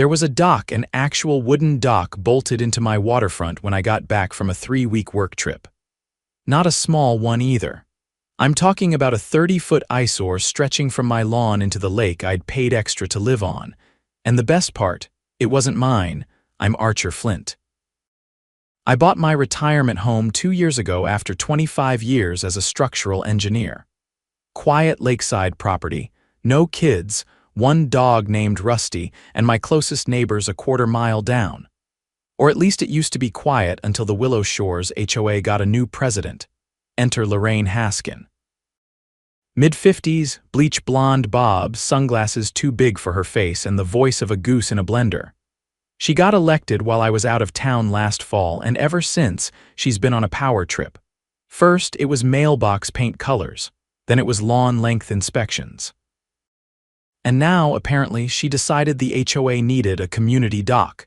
There was a dock, an actual wooden dock bolted into my waterfront when I got back from a 3-week work trip. Not a small one either. I'm talking about a 30-foot eyesore stretching from my lawn into the lake I'd paid extra to live on. And the best part, it wasn't mine. I'm Archer Flint. I bought my retirement home 2 years ago after 25 years as a structural engineer. Quiet lakeside property, no kids, one dog named Rusty, and my closest neighbors a quarter-mile down. Or at least it used to be quiet until the Willow Shores HOA got a new president. Enter Lorraine Haskin. Mid-50s, bleach blonde bob, sunglasses too big for her face, and the voice of a goose in a blender. She got elected while I was out of town last fall, and ever since, she's been on a power trip. First, it was mailbox paint colors. Then it was lawn-length inspections. And now, apparently, she decided the HOA needed a community dock.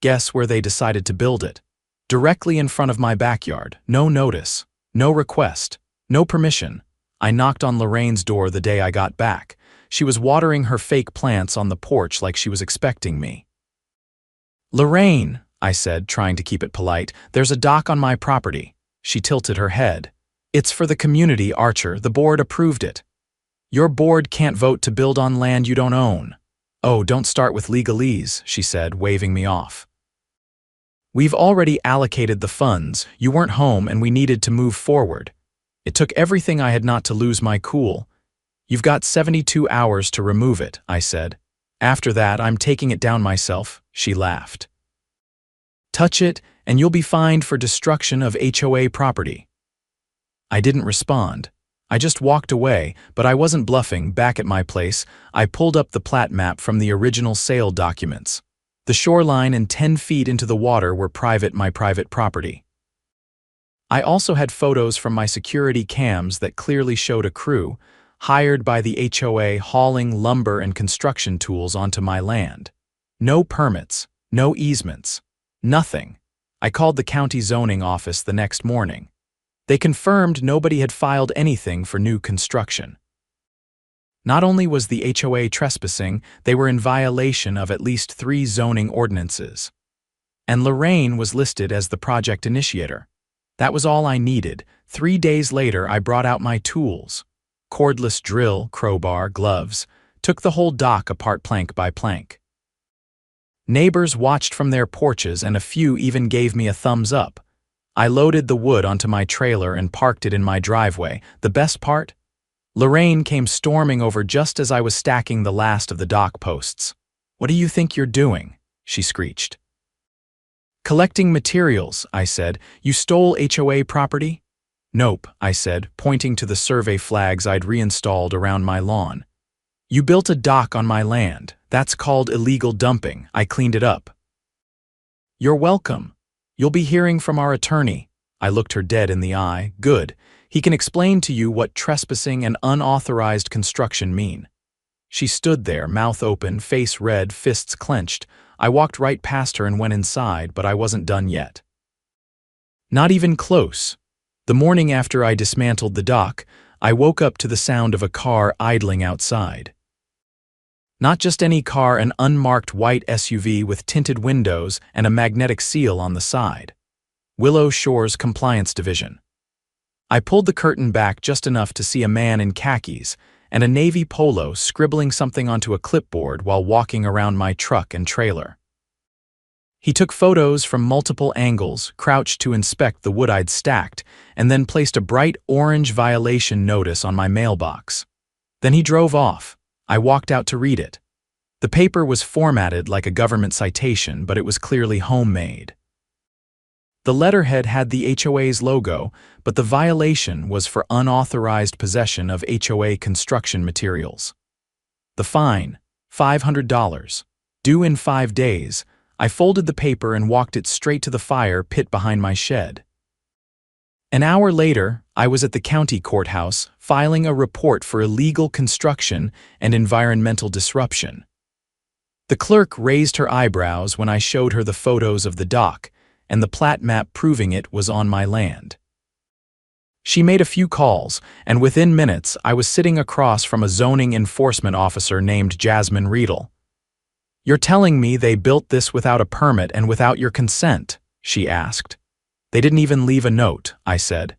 Guess where they decided to build it? Directly in front of my backyard. No notice, no request, no permission. I knocked on Lorraine's door the day I got back. She was watering her fake plants on the porch like she was expecting me. "Lorraine," I said, trying to keep it polite, "there's a dock on my property." She tilted her head. "It's for the community, Archer. The board approved it." "Your board can't vote to build on land you don't own." "Oh, don't start with legalese," she said, waving me off. "We've already allocated the funds. You weren't home and we needed to move forward. It took everything I had not to lose my cool. You've got 72 hours to remove it," I said. "After that, I'm taking it down myself," she laughed. "Touch it, and you'll be fined for destruction of HOA property." I didn't respond. I just walked away, but I wasn't bluffing. Back at my place, I pulled up the plat map from the original sale documents. The shoreline and 10 feet into the water were my private property. I also had photos from my security cams that clearly showed a crew, hired by the HOA, hauling lumber and construction tools onto my land. No permits, no easements, nothing. I called the county zoning office the next morning. They confirmed nobody had filed anything for new construction. Not only was the HOA trespassing, they were in violation of at least 3 zoning ordinances. And Lorraine was listed as the project initiator. That was all I needed. 3 days later, I brought out my tools. Cordless drill, crowbar, gloves, took the whole dock apart plank by plank. Neighbors watched from their porches and a few even gave me a thumbs up. I loaded the wood onto my trailer and parked it in my driveway. The best part? Lorraine came storming over just as I was stacking the last of the dock posts. "What do you think you're doing?" she screeched. "Collecting materials," I said. "You stole HOA property?" "Nope," I said, pointing to the survey flags I'd reinstalled around my lawn. "You built a dock on my land. That's called illegal dumping. I cleaned it up." "You're welcome. You'll be hearing from our attorney." I looked her dead in the eye. "Good. He can explain to you what trespassing and unauthorized construction mean." She stood there, mouth open, face red, fists clenched. I walked right past her and went inside, but I wasn't done yet. Not even close. The morning after I dismantled the dock, I woke up to the sound of a car idling outside. Not just any car, an unmarked white SUV with tinted windows and a magnetic seal on the side. Willow Shores Compliance Division. I pulled the curtain back just enough to see a man in khakis and a navy polo scribbling something onto a clipboard while walking around my truck and trailer. He took photos from multiple angles, crouched to inspect the wood I'd stacked, and then placed a bright orange violation notice on my mailbox. Then he drove off. I walked out to read it. The paper was formatted like a government citation, but it was clearly homemade. The letterhead had the HOA's logo, but the violation was for unauthorized possession of HOA construction materials. The fine, $500, due in 5 days. I folded the paper and walked it straight to the fire pit behind my shed. An hour later, I was at the county courthouse filing a report for illegal construction and environmental disruption. The clerk raised her eyebrows when I showed her the photos of the dock, and the plat map proving it was on my land. She made a few calls, and within minutes I was sitting across from a zoning enforcement officer named Jasmine Riedel. "You're telling me they built this without a permit and without your consent?" she asked. "They didn't even leave a note," I said.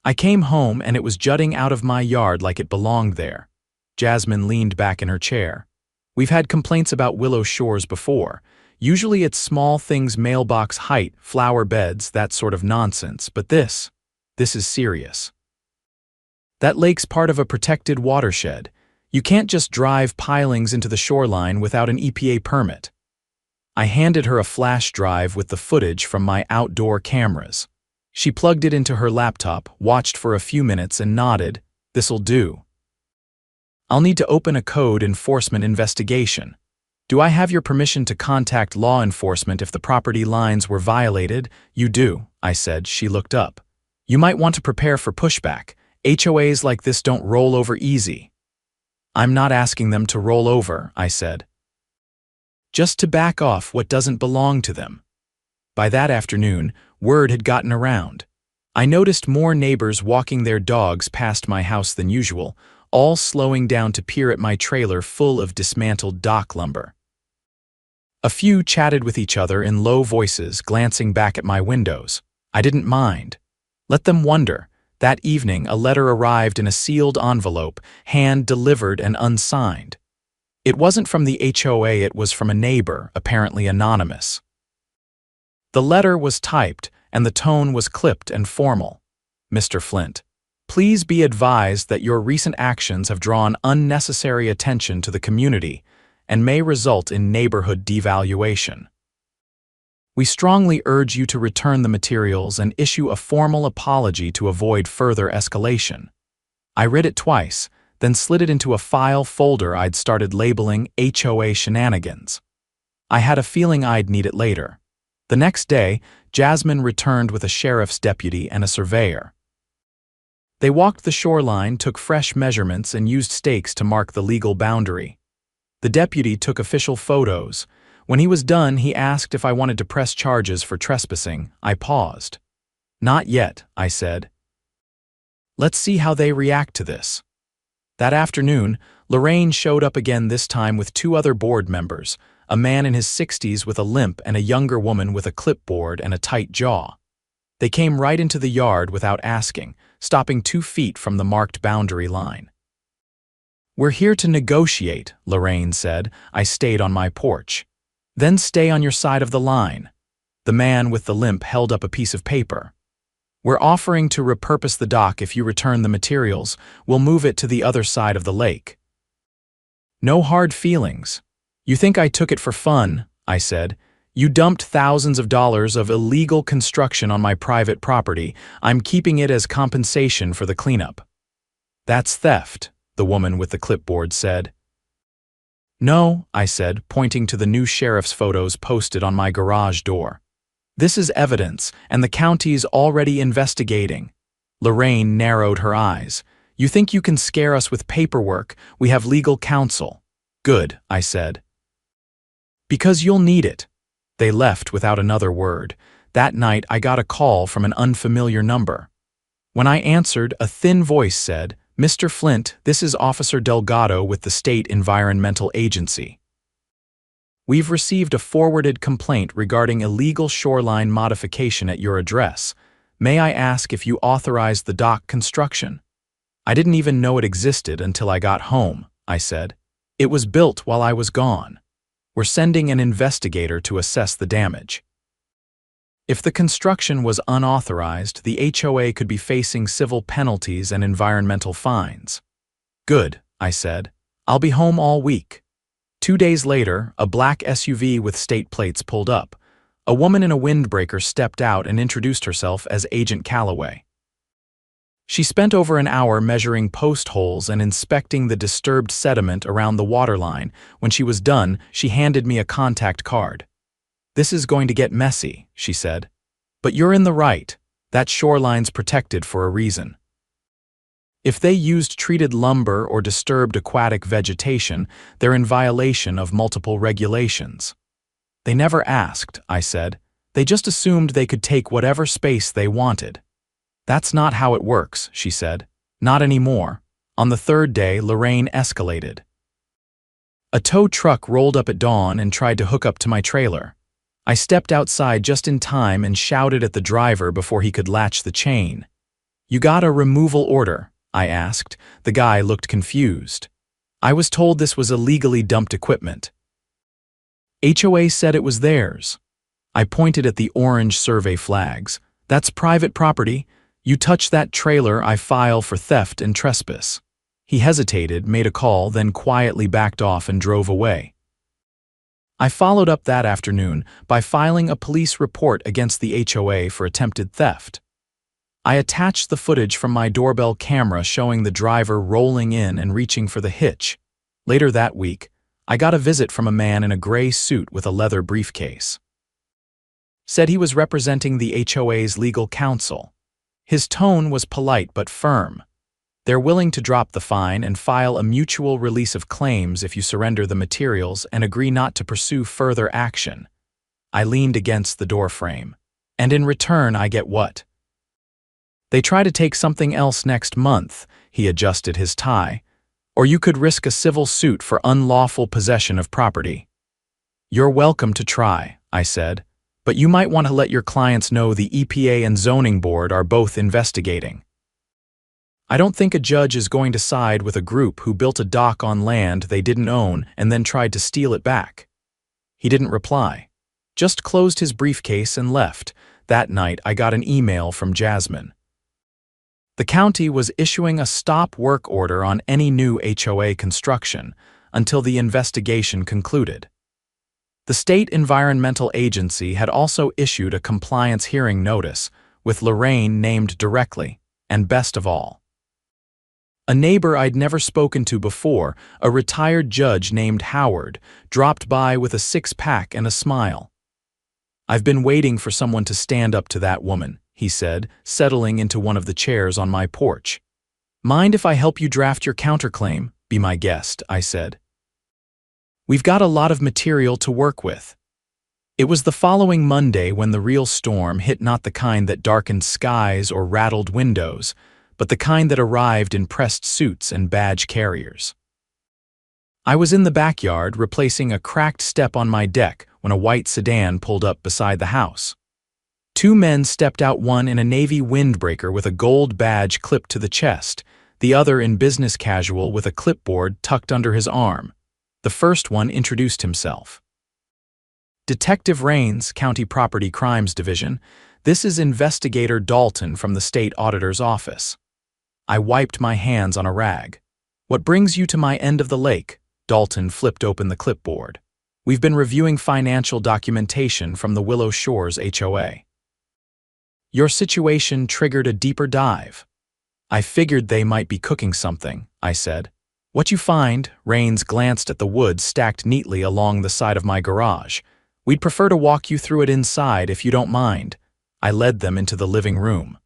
I came home and it was jutting out of my yard like it belonged there. Jasmine leaned back in her chair. "We've had complaints about Willow Shores before. Usually it's small things, mailbox height, flower beds, that sort of nonsense, but this is serious. That lake's part of a protected watershed. You can't just drive pilings into the shoreline without an EPA permit." I handed her a flash drive with the footage from my outdoor cameras. She plugged it into her laptop, watched for a few minutes and nodded. "This'll do. I'll need to open a code enforcement investigation. Do I have your permission to contact law enforcement if the property lines were violated?" "You do," I said. She looked up. "You might want to prepare for pushback. HOAs like this don't roll over easy." "I'm not asking them to roll over," I said. "Just to back off what doesn't belong to them." By that afternoon, word had gotten around. I noticed more neighbors walking their dogs past my house than usual, all slowing down to peer at my trailer full of dismantled dock lumber. A few chatted with each other in low voices, glancing back at my windows. I didn't mind. Let them wonder. That evening, a letter arrived in a sealed envelope, hand-delivered and unsigned. It wasn't from the HOA, it was from a neighbor, apparently anonymous. The letter was typed, and the tone was clipped and formal. "Mr. Flint, please be advised that your recent actions have drawn unnecessary attention to the community and may result in neighborhood devaluation. We strongly urge you to return the materials and issue a formal apology to avoid further escalation." I read it twice, then slid it into a file folder I'd started labeling HOA shenanigans. I had a feeling I'd need it later. The next day, Jasmine returned with a sheriff's deputy and a surveyor. They walked the shoreline, took fresh measurements, and used stakes to mark the legal boundary. The deputy took official photos. When he was done, he asked if I wanted to press charges for trespassing. I paused. "Not yet," I said. "Let's see how they react to this." That afternoon, Lorraine showed up again, this time with two other board members, a man in his 60s with a limp and a younger woman with a clipboard and a tight jaw. They came right into the yard without asking, stopping 2 feet from the marked boundary line. "We're here to negotiate," Lorraine said. I stayed on my porch. "Then stay on your side of the line." The man with the limp held up a piece of paper. "We're offering to repurpose the dock if you return the materials. We'll move it to the other side of the lake." "No hard feelings." "You think I took it for fun," I said. "You dumped thousands of dollars of illegal construction on my private property. I'm keeping it as compensation for the cleanup." "That's theft," the woman with the clipboard said. "No," I said, pointing to the new sheriff's photos posted on my garage door. "This is evidence, and the county's already investigating." Lorraine narrowed her eyes. "You think you can scare us with paperwork? We have legal counsel." "Good," I said. "Because you'll need it." They left without another word. That night, I got a call from an unfamiliar number. When I answered, a thin voice said, "Mr. Flint, this is Officer Delgado with the State Environmental Agency. We've received a forwarded complaint regarding illegal shoreline modification at your address. May I ask if you authorized the dock construction?" "I didn't even know it existed until I got home," I said. "It was built while I was gone. We're sending an investigator to assess the damage." If the construction was unauthorized, the HOA could be facing civil penalties and environmental fines. "Good," I said. "I'll be home all week." 2 days later, a black SUV with state plates pulled up. A woman in a windbreaker stepped out and introduced herself as Agent Calloway. She spent over an hour measuring post holes and inspecting the disturbed sediment around the waterline. When she was done, she handed me a contact card. "This is going to get messy," she said. "But you're in the right. That shoreline's protected for a reason. If they used treated lumber or disturbed aquatic vegetation, they're in violation of multiple regulations." "They never asked," I said. "They just assumed they could take whatever space they wanted." "That's not how it works," she said. "Not anymore." On the third day, Lorraine escalated. A tow truck rolled up at dawn and tried to hook up to my trailer. I stepped outside just in time and shouted at the driver before he could latch the chain. "You got a removal order?" I asked. The guy looked confused. "I was told this was illegally dumped equipment." HOA said it was theirs. I pointed at the orange survey flags. "That's private property. You touch that trailer, I file for theft and trespass." He hesitated, made a call, then quietly backed off and drove away. I followed up that afternoon by filing a police report against the HOA for attempted theft. I attached the footage from my doorbell camera showing the driver rolling in and reaching for the hitch. Later that week, I got a visit from a man in a gray suit with a leather briefcase. Said he was representing the HOA's legal counsel. His tone was polite but firm. "They're willing to drop the fine and file a mutual release of claims if you surrender the materials and agree not to pursue further action." I leaned against the doorframe. "And in return, I get what?" "They try to take something else next month," he adjusted his tie. "Or you could risk a civil suit for unlawful possession of property." "You're welcome to try," I said, "but you might want to let your clients know the EPA and Zoning Board are both investigating." I don't think a judge is going to side with a group who built a dock on land they didn't own and then tried to steal it back. He didn't reply, just closed his briefcase and left. That night, I got an email from Jasmine. The county was issuing a stop work order on any new HOA construction until the investigation concluded. The State Environmental Agency had also issued a compliance hearing notice, with Lorraine named directly, and best of all, a neighbor I'd never spoken to before, a retired judge named Howard, dropped by with a six-pack and a smile. "I've been waiting for someone to stand up to that woman," he said, settling into one of the chairs on my porch. "Mind if I help you draft your counterclaim? Be my guest," I said. "We've got a lot of material to work with." It was the following Monday when the real storm hit, not the kind that darkened skies or rattled windows, but the kind that arrived in pressed suits and badge carriers. I was in the backyard replacing a cracked step on my deck when a white sedan pulled up beside the house. Two men stepped out, one in a navy windbreaker with a gold badge clipped to the chest, the other in business casual with a clipboard tucked under his arm. The first one introduced himself. "Detective Rains, County Property Crimes Division. This is Investigator Dalton from the State Auditor's Office." I wiped my hands on a rag. "What brings you to my end of the lake?" Dalton flipped open the clipboard. "We've been reviewing financial documentation from the Willow Shores HOA. Your situation triggered a deeper dive." "I figured they might be cooking something," I said. "What you find?" Rains glanced at the wood stacked neatly along the side of my garage. "We'd prefer to walk you through it inside if you don't mind." I led them into the living room.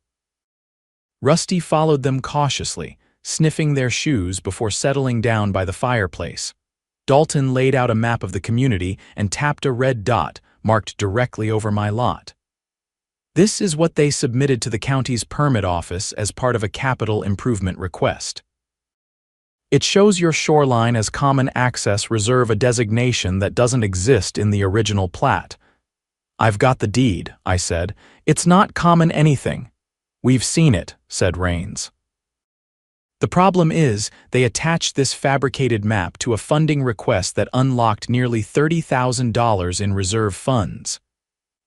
Rusty followed them cautiously, sniffing their shoes before settling down by the fireplace. Dalton laid out a map of the community and tapped a red dot marked directly over my lot. "This is what they submitted to the county's permit office as part of a capital improvement request. It shows your shoreline as common access reserve, a designation that doesn't exist in the original plat." "I've got the deed," I said. "It's not common anything." "We've seen it," said Rains. "The problem is, they attached this fabricated map to a funding request that unlocked nearly $30,000 in reserve funds.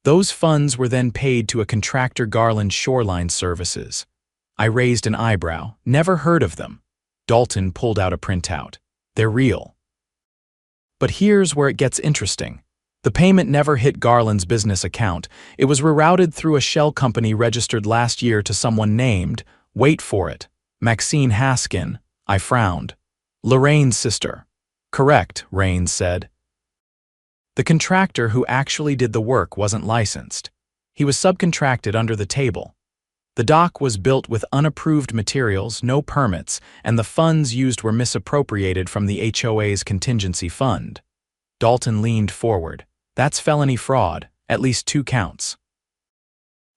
Those funds were then paid to a contractor, Garland Shoreline Services." I raised an eyebrow. "Never heard of them." Dalton pulled out a printout. "They're real. But here's where it gets interesting. The payment never hit Garland's business account. It was rerouted through a shell company registered last year to someone named, wait for it, Maxine Haskin." I frowned. "Lorraine's sister." "Correct," Rains said. "The contractor who actually did the work wasn't licensed. He was subcontracted under the table. The dock was built with unapproved materials, no permits, and the funds used were misappropriated from the HOA's contingency fund." Dalton leaned forward. "That's felony fraud, at least 2 counts.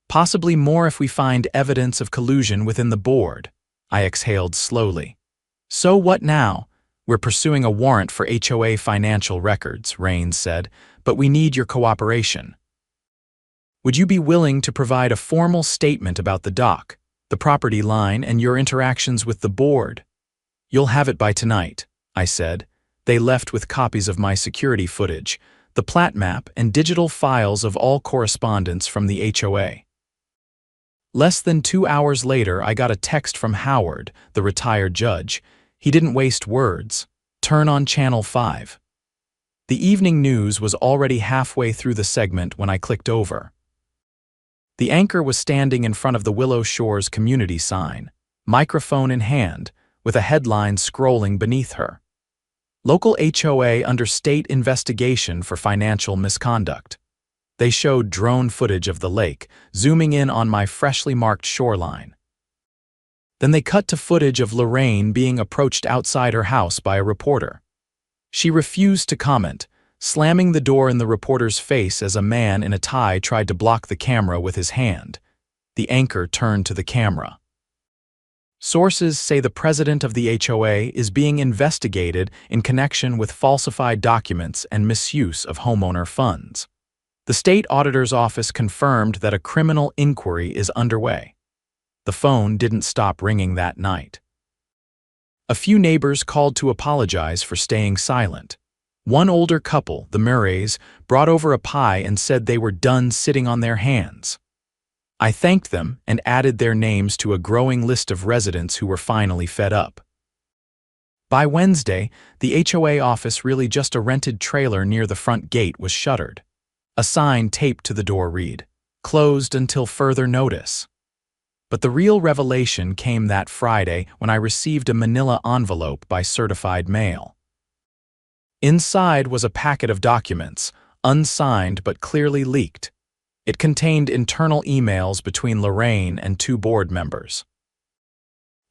Possibly more if we find evidence of collusion within the board." I exhaled slowly. "So what now?" We're pursuing a warrant for HOA financial records, Raines said, but we need your cooperation. Would you be willing to provide a formal statement about the dock, the property line, and your interactions with the board? You'll have it by tonight, I said. They left with copies of my security footage, the plat map, and digital files of all correspondence from the HOA. Less than 2 hours later, I got a text from Howard, the retired judge. He didn't waste words. Turn on Channel 5. The evening news was already halfway through the segment when I clicked over. The anchor was standing in front of the Willow Shores community sign, microphone in hand, with a headline scrolling beneath her. Local HOA under state investigation for financial misconduct. They showed drone footage of the lake, zooming in on my freshly marked shoreline. Then they cut to footage of Lorraine being approached outside her house by a reporter. She refused to comment, slamming the door in the reporter's face as a man in a tie tried to block the camera with his hand. The anchor turned to the camera. Sources say the president of the HOA is being investigated in connection with falsified documents and misuse of homeowner funds. The state auditor's office confirmed that a criminal inquiry is underway. The phone didn't stop ringing that night. A few neighbors called to apologize for staying silent. One older couple, the Murrays, brought over a pie and said they were done sitting on their hands. I thanked them and added their names to a growing list of residents who were finally fed up. By Wednesday, the HOA office, really just a rented trailer near the front gate, was shuttered. A sign taped to the door read, "Closed until further notice." But the real revelation came that Friday when I received a manila envelope by certified mail. Inside was a packet of documents, unsigned but clearly leaked. It contained internal emails between Lorraine and 2 board members.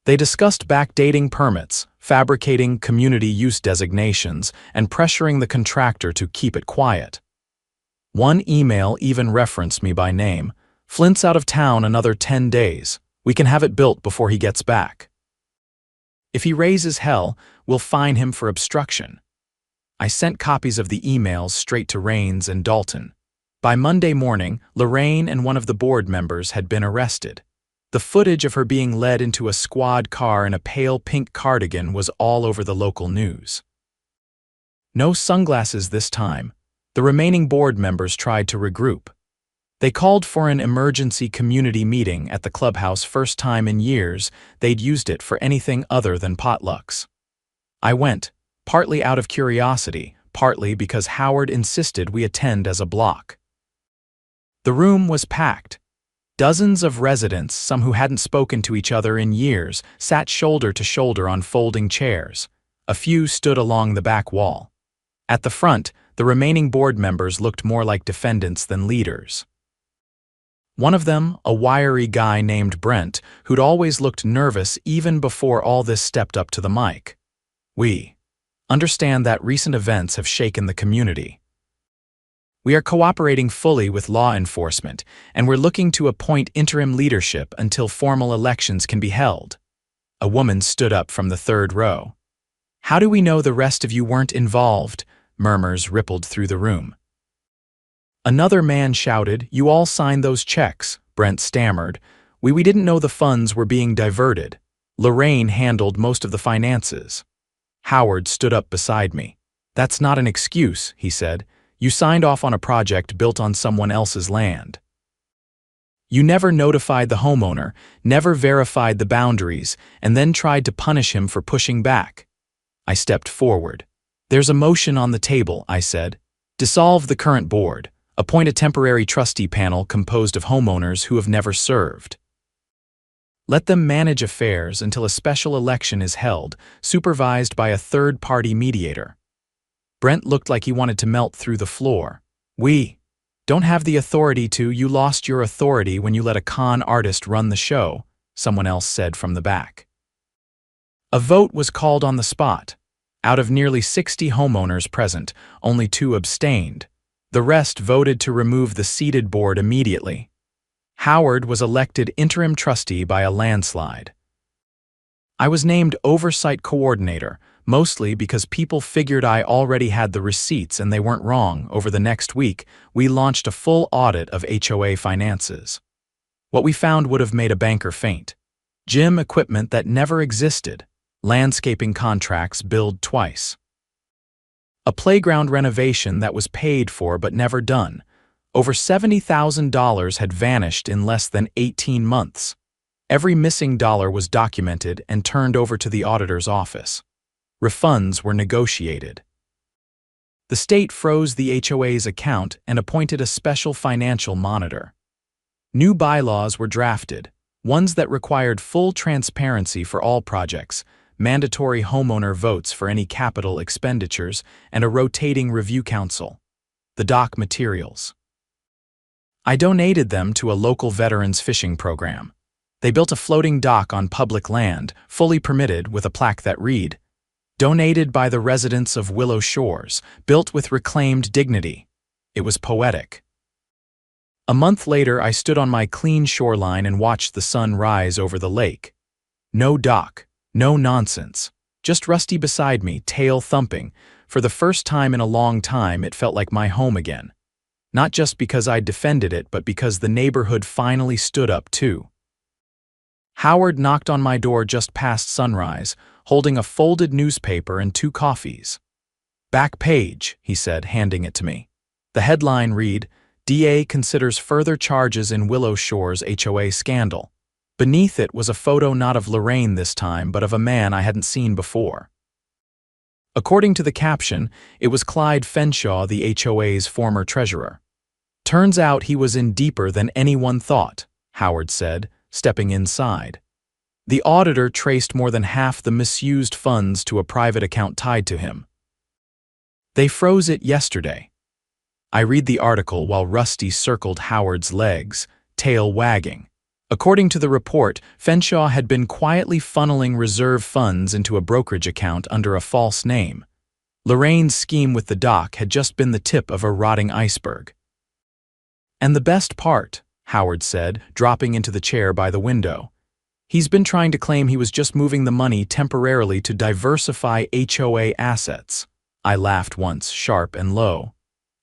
They discussed backdating permits, fabricating community use designations, and pressuring the contractor to keep it quiet. One email even referenced me by name. "Flint's out of town another 10 days. We can have it built before he gets back. If he raises hell, we'll fine him for obstruction." I sent copies of the emails straight to Raines and Dalton. By Monday morning, Lorraine and one of the board members had been arrested. The footage of her being led into a squad car in a pale pink cardigan was all over the local news. No sunglasses this time. The remaining board members tried to regroup. They called for an emergency community meeting at the clubhouse, first time in years they'd used it for anything other than potlucks. I went, partly out of curiosity, partly because Howard insisted we attend as a block. The room was packed. Dozens of residents, some who hadn't spoken to each other in years, sat shoulder to shoulder on folding chairs. A few stood along the back wall. At the front, the remaining board members looked more like defendants than leaders. One of them, a wiry guy named Brent, who'd always looked nervous even before all this, stepped up to the mic. "We understand that recent events have shaken the community. We are cooperating fully with law enforcement, and we're looking to appoint interim leadership until formal elections can be held." A woman stood up from the third row. "How do we know the rest of you weren't involved?" Murmurs rippled through the room. Another man shouted, "You all signed those checks," Brent stammered. We didn't know the funds were being diverted. Lorraine handled most of the finances." Howard stood up beside me. "That's not an excuse," he said. "You signed off on a project built on someone else's land. You never notified the homeowner, never verified the boundaries, and then tried to punish him for pushing back." I stepped forward. "There's a motion on the table," I said. "Dissolve the current board. Appoint a temporary trustee panel composed of homeowners who have never served. Let them manage affairs until a special election is held, supervised by a third-party mediator." Brent looked like he wanted to melt through the floor. "We don't have the authority to. You lost your authority when you let a con artist run the show," someone else said from the back. A vote was called on the spot. Out of nearly 60 homeowners present, only 2 abstained. The rest voted to remove the seated board immediately. Howard was elected interim trustee by a landslide. I was named oversight coordinator, mostly because people figured I already had the receipts and they weren't wrong. Over the next week, we launched a full audit of HOA finances. What we found would have made a banker faint. Gym equipment that never existed, landscaping contracts billed twice. A playground renovation that was paid for but never done. Over $70,000 had vanished in less than 18 months. Every missing dollar was documented and turned over to the auditor's office. Refunds were negotiated. The state froze the HOA's account and appointed a special financial monitor. New bylaws were drafted, ones that required full transparency for all projects, mandatory homeowner votes for any capital expenditures, and a rotating review council. The dock materials. I donated them to a local veterans fishing program. They built a floating dock on public land, fully permitted, with a plaque that read, "Donated by the residents of Willow Shores, built with reclaimed dignity." It was poetic. A month later, I stood on my clean shoreline and watched the sun rise over the lake. No dock, no nonsense, just Rusty beside me, tail thumping. For the first time in a long time, it felt like my home again. Not just because I defended it, but because the neighborhood finally stood up too. Howard knocked on my door just past sunrise, holding a folded newspaper and 2 coffees. "Back page," he said, handing it to me. The headline read, "DA considers further charges in Willow Shores HOA scandal." Beneath it was a photo not of Lorraine this time, but of a man I hadn't seen before. According to the caption, it was Clyde Fenshaw, the HOA's former treasurer. "Turns out he was in deeper than anyone thought," Howard said, stepping inside. The auditor traced more than half the misused funds to a private account tied to him. "They froze it yesterday." I read the article while Rusty circled Howard's legs, tail wagging. According to the report, Fenshaw had been quietly funneling reserve funds into a brokerage account under a false name. Lorraine's scheme with the dock had just been the tip of a rotting iceberg. "And the best part," Howard said, dropping into the chair by the window, "he's been trying to claim he was just moving the money temporarily to diversify HOA assets." I laughed once, sharp and low.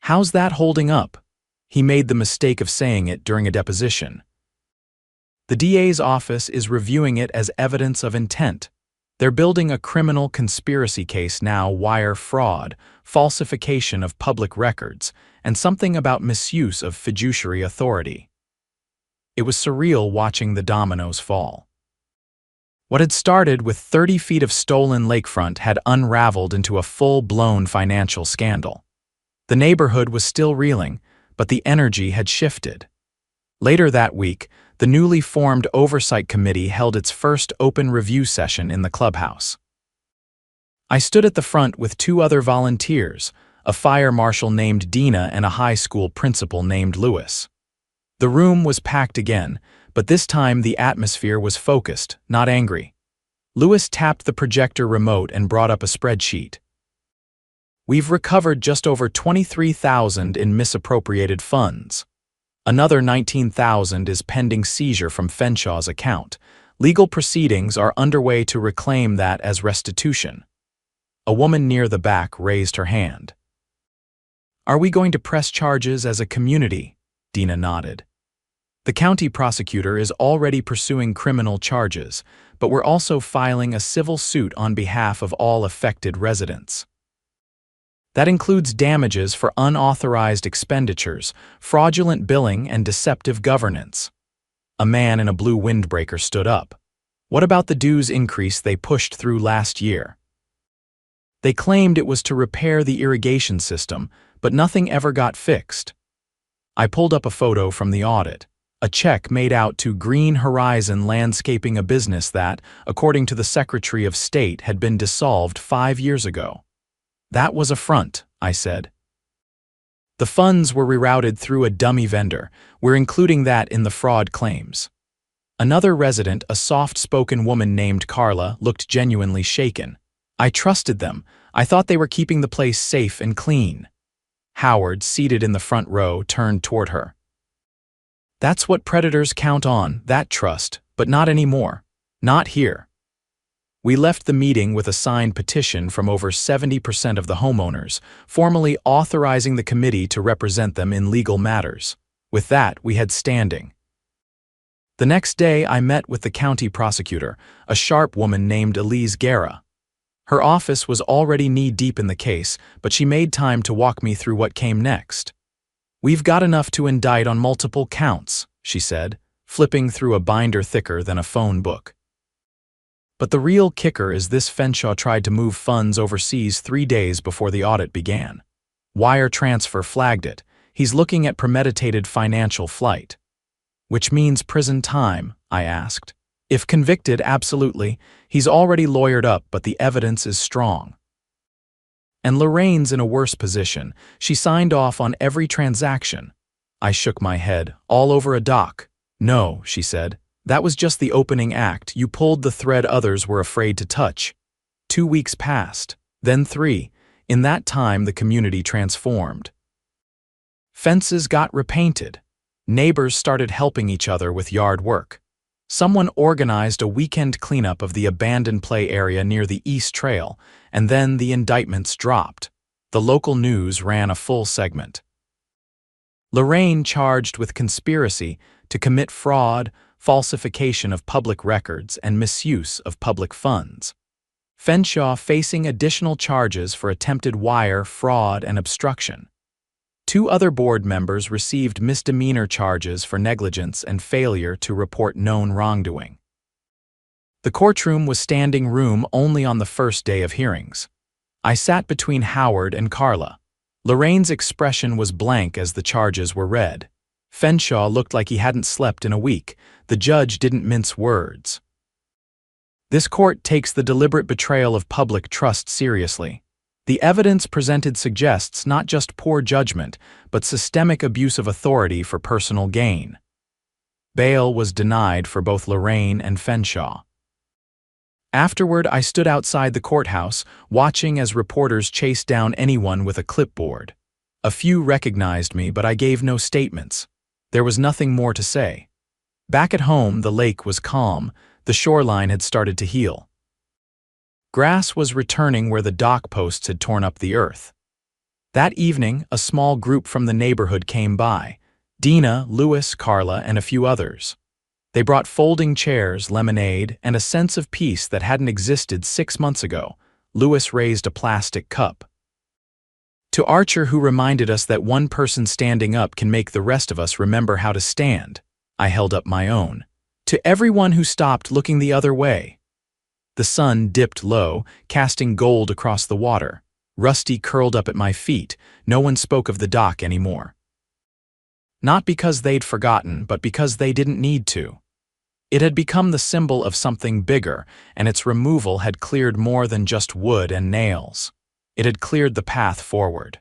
"How's that holding up?" He made the mistake of saying it during a deposition. "The DA's office is reviewing it as evidence of intent. They're building a criminal conspiracy case now, wire fraud, falsification of public records, and something about misuse of fiduciary authority." It was surreal watching the dominoes fall. What had started with 30 feet of stolen lakefront had unraveled into a full-blown financial scandal. The neighborhood was still reeling, but the energy had shifted. Later that week, the newly formed Oversight Committee held its first open review session in the clubhouse. I stood at the front with 2 other volunteers, a fire marshal named Dina and a high school principal named Lewis. The room was packed again, but this time the atmosphere was focused, not angry. Lewis tapped the projector remote and brought up a spreadsheet. "We've recovered just over $23,000 in misappropriated funds. Another $19,000 is pending seizure from Fenshaw's account. Legal proceedings are underway to reclaim that as restitution." A woman near the back raised her hand. "Are we going to press charges as a community?" Dina nodded. "The county prosecutor is already pursuing criminal charges, but we're also filing a civil suit on behalf of all affected residents. That includes damages for unauthorized expenditures, fraudulent billing, and deceptive governance." A man in a blue windbreaker stood up. "What about the dues increase they pushed through last year?" "They claimed it was to repair the irrigation system, but nothing ever got fixed." I pulled up a photo from the audit. A check made out to Green Horizon Landscaping, a business that, according to the Secretary of State, had been dissolved 5 years ago. "That was a front," I said. "The funds were rerouted through a dummy vendor. We're including that in the fraud claims." Another resident, a soft-spoken woman named Carla, looked genuinely shaken. "I trusted them. I thought they were keeping the place safe and clean." Howard, seated in the front row, turned toward her. "That's what predators count on, that trust, but not anymore. Not here." We left the meeting with a signed petition from over 70% of the homeowners, formally authorizing the committee to represent them in legal matters. With that, we had standing. The next day, I met with the county prosecutor, a sharp woman named Elise Guerra. Her office was already knee-deep in the case, but she made time to walk me through what came next. "We've got enough to indict on multiple counts," she said, flipping through a binder thicker than a phone book. "But the real kicker is this: Fenshaw tried to move funds overseas 3 days before the audit began. Wire transfer flagged it. He's looking at premeditated financial flight." "Which means prison time?" I asked. "If convicted, absolutely. He's already lawyered up, but the evidence is strong." "And Lorraine's in a worse position. She signed off on every transaction." I shook my head. "All over a dock." "No," she said. "That was just the opening act. You pulled the thread others were afraid to touch." 2 weeks passed, then 3. In that time, the community transformed. Fences got repainted. Neighbors started helping each other with yard work. Someone organized a weekend cleanup of the abandoned play area near the East Trail, and then the indictments dropped. The local news ran a full segment. Lorraine charged with conspiracy to commit fraud, falsification of public records, and misuse of public funds. Fenshaw facing additional charges for attempted wire fraud and obstruction. 2 other board members received misdemeanor charges for negligence and failure to report known wrongdoing. The courtroom was standing room only on the first day of hearings. I sat between Howard and Carla. Lorraine's expression was blank as the charges were read. Fenshaw looked like he hadn't slept in a week. The judge didn't mince words. "This court takes the deliberate betrayal of public trust seriously. The evidence presented suggests not just poor judgment, but systemic abuse of authority for personal gain." Bail was denied for both Lorraine and Fenshaw. Afterward, I stood outside the courthouse, watching as reporters chased down anyone with a clipboard. A few recognized me, but I gave no statements. There was nothing more to say. Back at home, the lake was calm. The shoreline had started to heal. Grass was returning where the dock posts had torn up the earth. That evening, a small group from the neighborhood came by. Dina, Louis, Carla, and a few others. They brought folding chairs, lemonade, and a sense of peace that hadn't existed 6 months ago. Louis raised a plastic cup. "To Archer, who reminded us that one person standing up can make the rest of us remember how to stand." I held up my own. "To everyone who stopped looking the other way." The sun dipped low, casting gold across the water. Rusty curled up at my feet. No one spoke of the dock anymore. Not because they'd forgotten, but because they didn't need to. It had become the symbol of something bigger, and its removal had cleared more than just wood and nails. It had cleared the path forward.